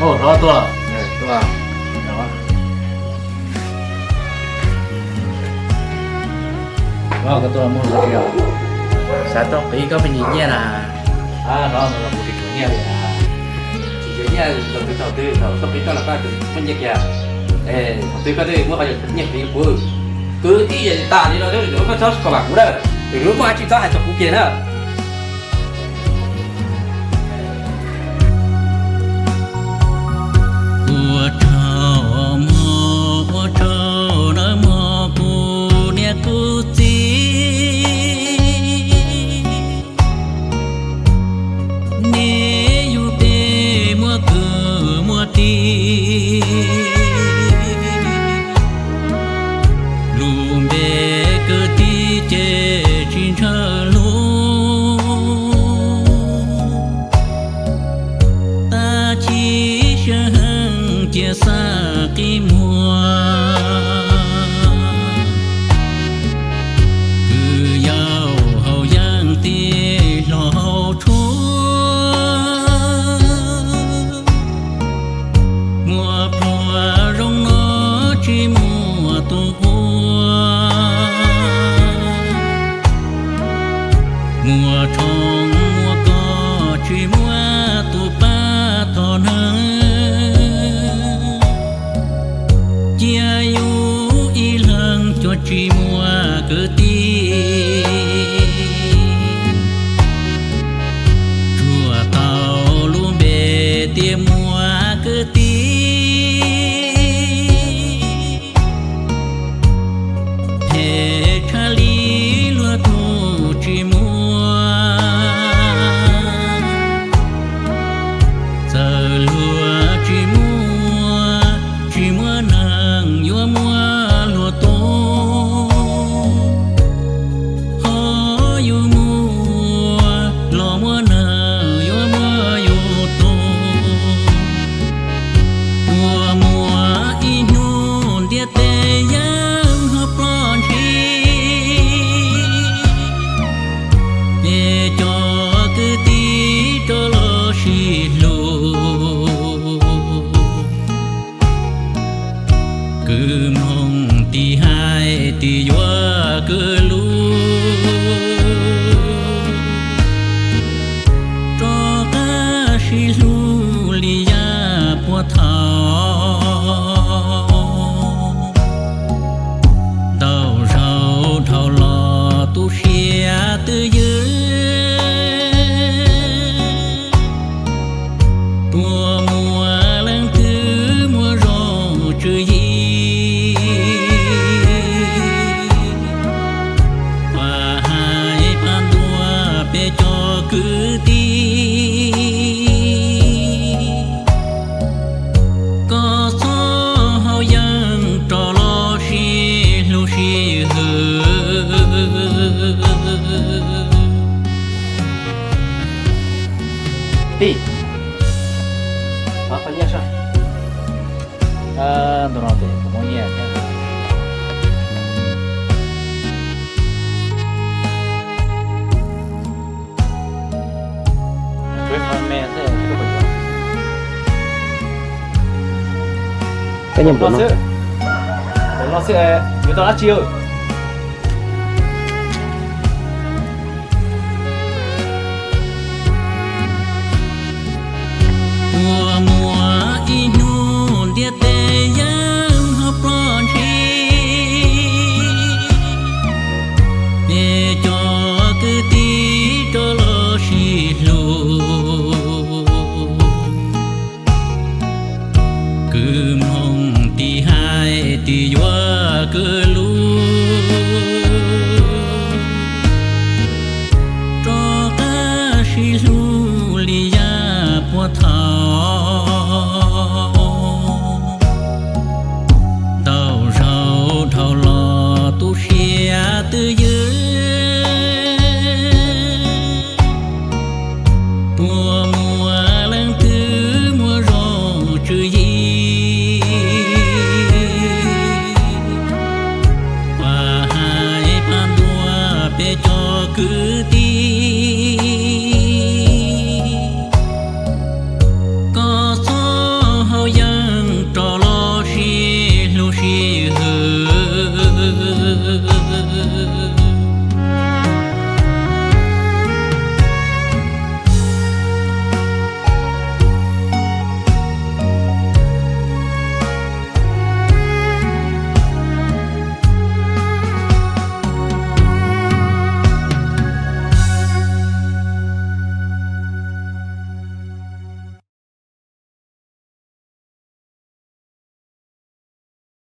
Ồ, đó tua. tua Đó. Đó, cái tua mua gì rồi? sao tao bị có bên gì nha là À, đó là một cái nghe đấy à. chỉ giới nha đầu tư tao biết tao là cái bên gì kìa đầu tư cái đấy mua cái gì nhận tiền của cứ tí gì ta đi nó đấy nó có cho các bạn cũng đấy thì nếu mà chỉ tao hay cho cũng kia nữa 我朝莫我朝那莫姑娘姑子，你有的莫个莫的，路边个地界经常路，大气声。chia xa cái mùa cứ giàu hậu giang tia lò chúa mùa mùa rong nó chỉ mùa tu mùa trong mùa có chỉ mùa tu ba thọ nâng chia yêu y lăng cho chỉ mua cơ ti chùa tàu luôn bề tiêm mua cơ ti thế cha lý lúa thu chỉ mua giờ lúa chỉ mua nang yo mua lúa tô ho yo mua lo mua nang yo tô mua y nhon dia te yang ho plon chi để cho cứ tí cho lo xì lô cứ mong tí hai tí doa cứ lu cho cả xì lu li ya po thao đau rau thao lò tu xia tư dư tua mùa lần thứ mùa rau trừ gì và hai pan tua pe cho cứ ti có số hao yang trò lo xì lu xì hừ Đi. Đó, phải nhớ sao? À, đồ nào thì cũng muốn nhớ nhé. Cái phần mẹ sẽ chưa có bao cái nhiệm vụ nó sẽ, người ta đã chiều.